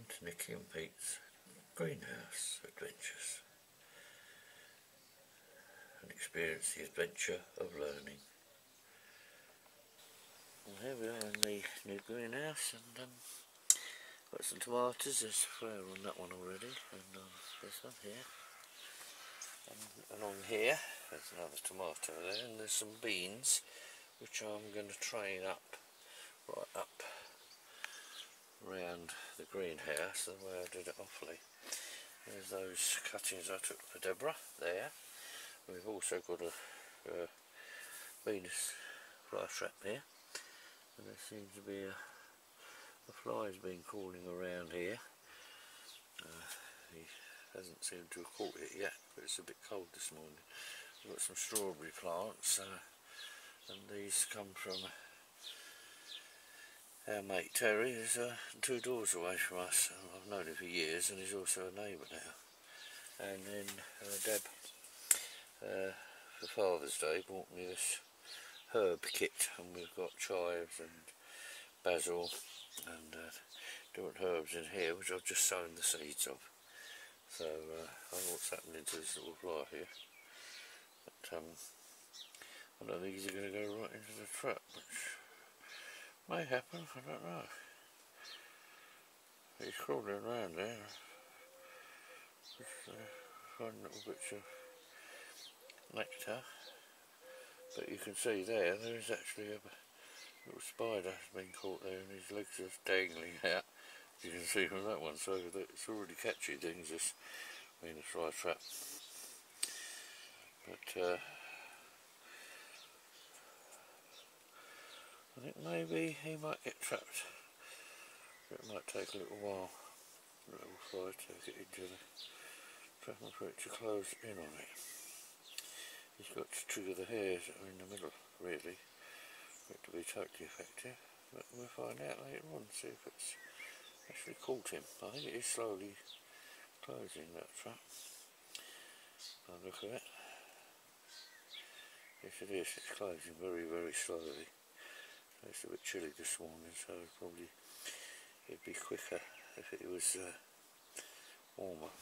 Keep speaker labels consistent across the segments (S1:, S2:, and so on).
S1: to Nikki and Pete's greenhouse adventures and experience the adventure of learning. Well, here we are in the new greenhouse, and got some tomatoes. There's flower on that one already, and this one here, and on here there's another tomato there, and there's some beans which I'm going to train up right up around the greenhouse the way I did it awfully. There's those cuttings I took for Deborah there. We've also got a Venus fly trap here, and there seems to be a fly's been crawling around here. He hasn't seemed to have caught it yet, but it's a bit cold this morning. We've got some strawberry plants, and these come from our mate Terry, who's 2 doors away from us. I've known him for years, and he's also a neighbour now. And then Deb, for Father's Day, bought me this herb kit, and we've got chives and basil and different herbs in here, which I've just sown the seeds of. So I don't know what's happening to this little fly here, but I don't think he's going to go right into the trap, which may happen, I don't know. He's crawling around there. Just finding little bits of nectar, but you can see there is actually a little spider has been caught there, and his legs are dangling out, as you can see from that one. So it's already catchy things, this Venus fly trap. But I think maybe he might get trapped. It might take a little while, a little fly to get into the trap and for it to close in on it. He's got to trigger the hairs that are in the middle, really, for it to be totally effective. But we'll find out later on, see if it's actually caught him. I think it is slowly closing, that trap, by the look of it. Yes it is, it's closing very, very slowly. It's a bit chilly this morning, so probably it'd be quicker if it was warmer.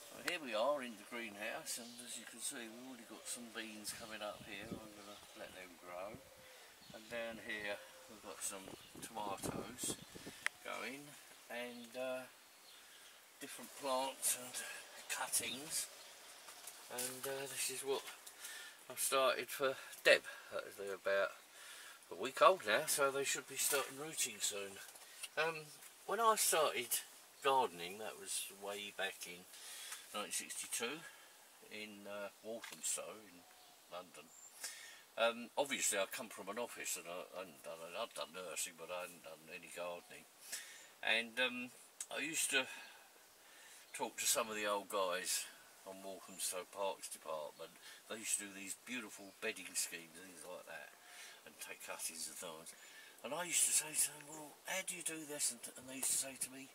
S1: Well, here we are in the greenhouse, and as you can see we've already got some beans coming up here. I'm going to let them grow. And down here we've got some tomatoes going, and different plants and cuttings. And this is what I've started for Deb. They're about a week old now, so they should be starting rooting soon. When I started gardening, that was way back in 1962 in Walthamstow in London. Obviously I come from an office, and I'd done nursing, but I hadn't done any gardening. And I used to talk to some of the old guys on Walthamstow Parks Department. They used to do these beautiful bedding schemes and things like that, and take cuttings and so on. And I used to say to them, well, how do you do this? And they used to say to me,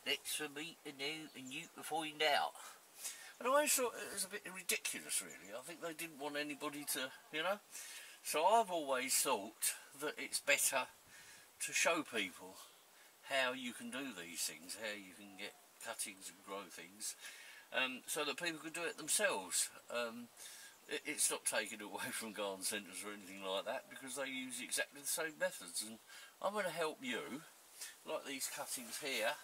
S1: that's for me to know and you to find out. And I always thought it was a bit ridiculous, really. I think they didn't want anybody to, you know. So I've always thought that it's better to show people how you can do these things, how you can get cuttings and grow things, so that people can do it themselves. It's not taken away from garden centres or anything like that, because they use exactly the same methods, and I'm going to help you, like these cuttings here.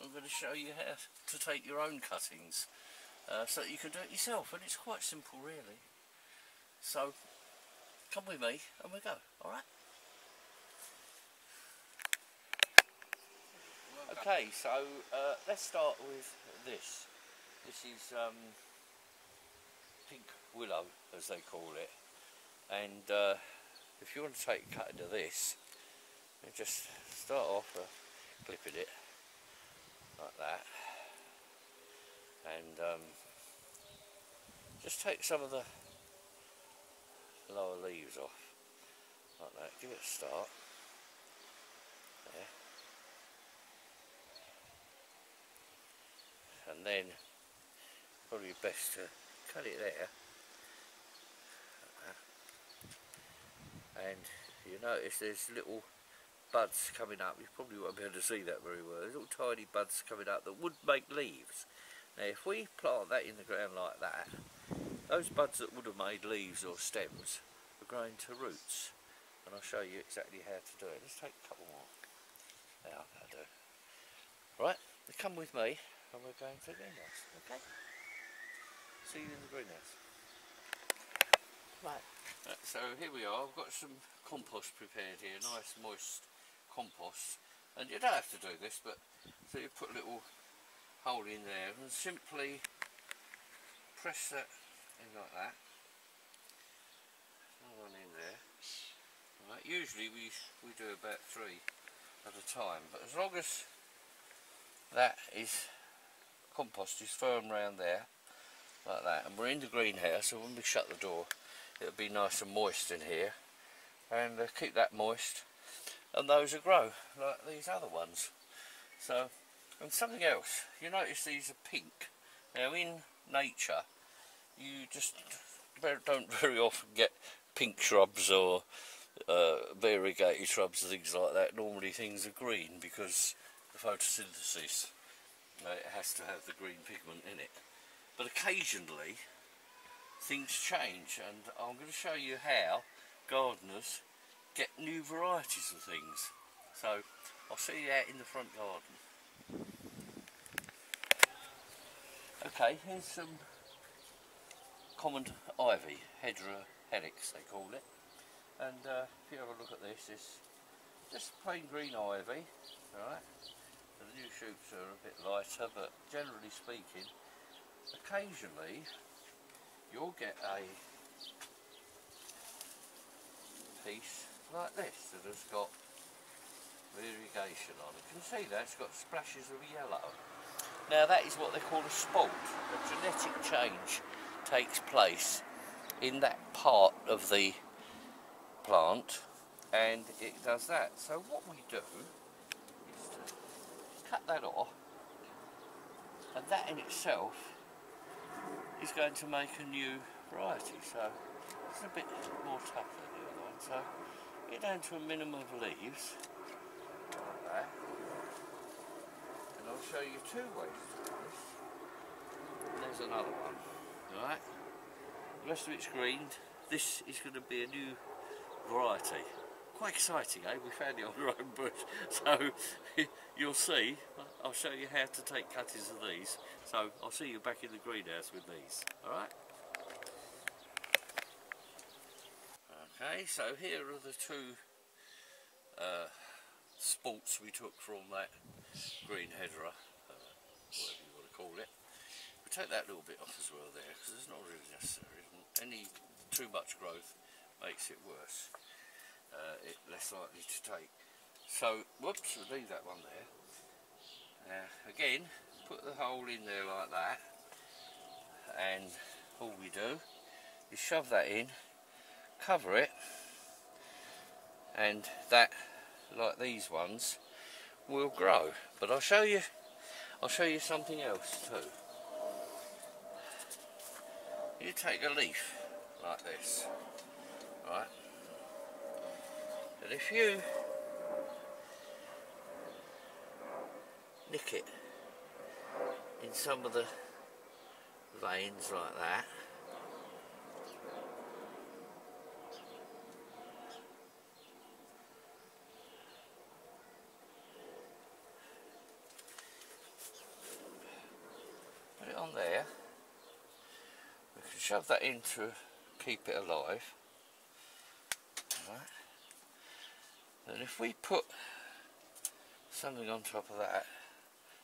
S1: I'm going to show you how to take your own cuttings, so that you can do it yourself, and it's quite simple really. So come with me and we'll go, alright? Okay, so let's start with this. This is pink willow, as they call it, and if you want to take a cut into this, you just start off clipping it like that, and just take some of the lower leaves off like that. Give it a start there, and then probably best to cut it there like that. And you notice there's little buds coming up. You probably won't be able to see that very well. There's little tiny buds coming up that would make leaves. Now if we plant that in the ground like that, those buds that would have made leaves or stems are growing to roots. And I'll show you exactly how to do it. Let's take a couple more. Now that'll do. Right, come with me and we're going to the greenhouse, okay? See you in the greenhouse. Right, so here we are. I've got some compost prepared here, nice moist compost. And you don't have to do this, but so you put a little hole in there and simply press that in like that. Another one in there. Right, usually we do about 3 at a time, but as long as that is compost is firm round there like that, and we're in the greenhouse, so when we shut the door it'll be nice and moist in here, and keep that moist, and those will grow like these other ones. So, and something else, you notice these are pink. Now in nature you just don't very often get pink shrubs or variegated shrubs and things like that. Normally things are green because the photosynthesis, it has to have the green pigment in it. But occasionally things change, and I'm going to show you how gardeners get new varieties of things. So I'll see you out in the front garden. Okay, here's some common ivy, Hedera helix they call it. And if you have a look at this, it's just plain green ivy, right? The new shoots are a bit lighter, but generally speaking, occasionally you'll get a piece like this that has got variegation on it. You can see that it's got splashes of yellow. Now that is what they call a spalt. A genetic change takes place in that part of the plant, and it does that. So what we do is to cut that off, and that in itself is going to make a new variety. So it's a bit more tough than the other one. So get down to a minimum of leaves like that, and I'll show you 2 ways to do this. And there's another one. Right, the rest of it's greened. This is going to be a new variety. Quite exciting, eh? We found it on our own bush. So you'll see. I'll show you how to take cuttings of these. So I'll see you back in the greenhouse with these. Alright? Okay, so here are the 2 spalts we took from that green Hedera, whatever you want to call it. We take that little bit off as well there, because it's not really necessary. Any too much growth makes it worse. It's less likely to take. So, whoops, we'll leave that one there. Again, put the hole in there like that, and all we do is shove that in, cover it, and that, like these ones, will grow. But I'll show you something else too. You take a leaf like this, right? And if you nick it in some of the veins like that, put it on there, we can shove that in to keep it alive. Right. And if we put something on top of that,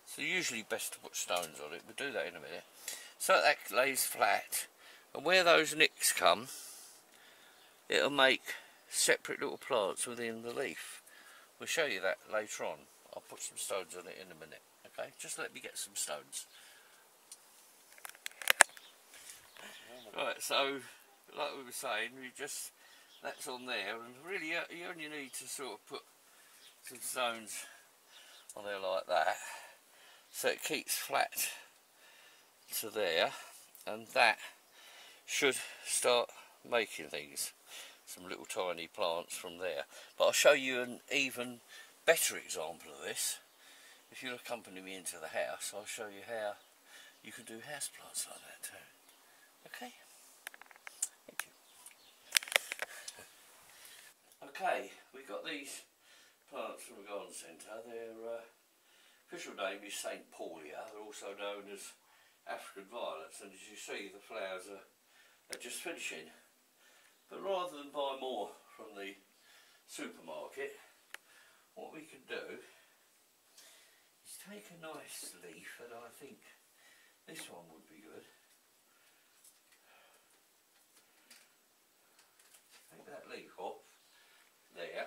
S1: so usually best to put stones on it, we'll do that in a minute, so that lays flat, and where those nicks come, it'll make separate little plants within the leaf. We'll show you that later on. I'll put some stones on it in a minute, okay? Just let me get some stones. Right, so like we were saying, that's on there, and really you only need to sort of put some stones on there like that, so it keeps flat to there, and that should start making things. some little tiny plants from there. But I'll show you an even better example of this. If you'll accompany me into the house, I'll show you how you can do house plants like that too. Okay? Thank you. Okay, we got these plants from the garden centre. Their official name is St. Paulia. They're also known as African violets, and as you see, the flowers are just finishing. But rather than buy more from the supermarket, what we can do is take a nice leaf, and I think this one would be good. Take that leaf off there,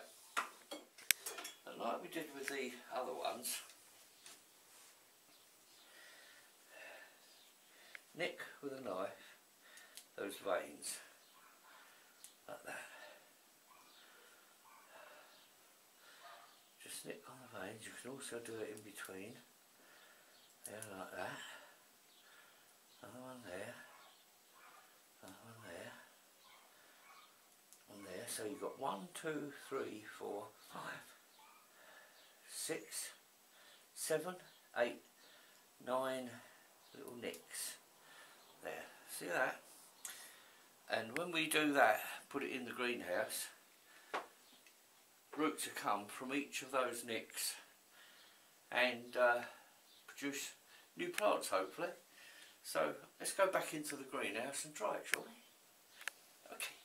S1: and like we did with the other ones, nick with a knife those veins like that. Just nick on the veins. You can also do it in between there like that. Another one there, another one there, and there. So you've got 1, 2, 3, 4, 5, 6, 7, 8, 9 little nicks there. See that? And when we do that, put it in the greenhouse, roots will come from each of those nicks and produce new plants, hopefully. So let's go back into the greenhouse and try it, shall we? Okay.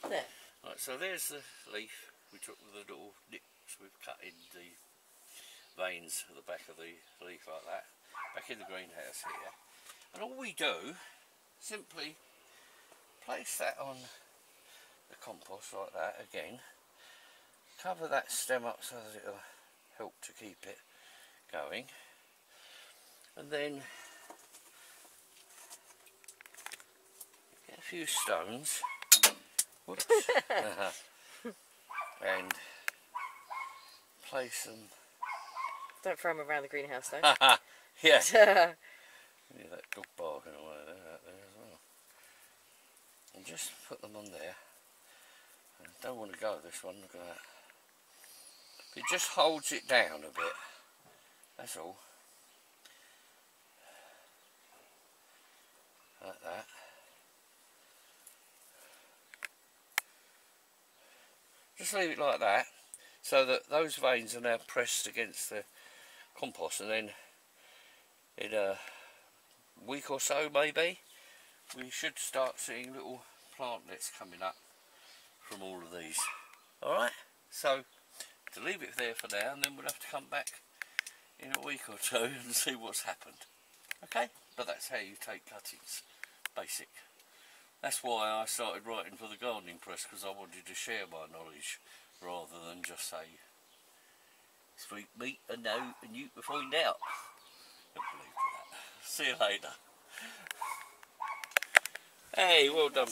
S1: There. Right, so there's the leaf we took with the little nicks we've cut in the veins at the back of the leaf like that. Back in the greenhouse here. And all we do, simply place that on the compost like that again. Cover that stem up so that it'll help to keep it going. And then get a few stones. Whoops. And place them.
S2: Don't throw them around the greenhouse though.
S1: Yeah. Yeah, that dog barking away there, out there as well. And just put them on there. I don't want to go with this one, look at that. It just holds it down a bit. That's all. Like that. Just leave it like that, so that those veins are now pressed against the compost, and then in a week or so maybe we should start seeing little plantlets coming up from all of these. Alright, so to leave it there for now, and then we'll have to come back in a week or two and see what's happened. Okay, but that's how you take cuttings, basic. That's why I started writing for the Gardening Press, because I wanted to share my knowledge rather than just say, "Sweet meat and no, and you will find out." Don't believe that. See you later. Hey, well done.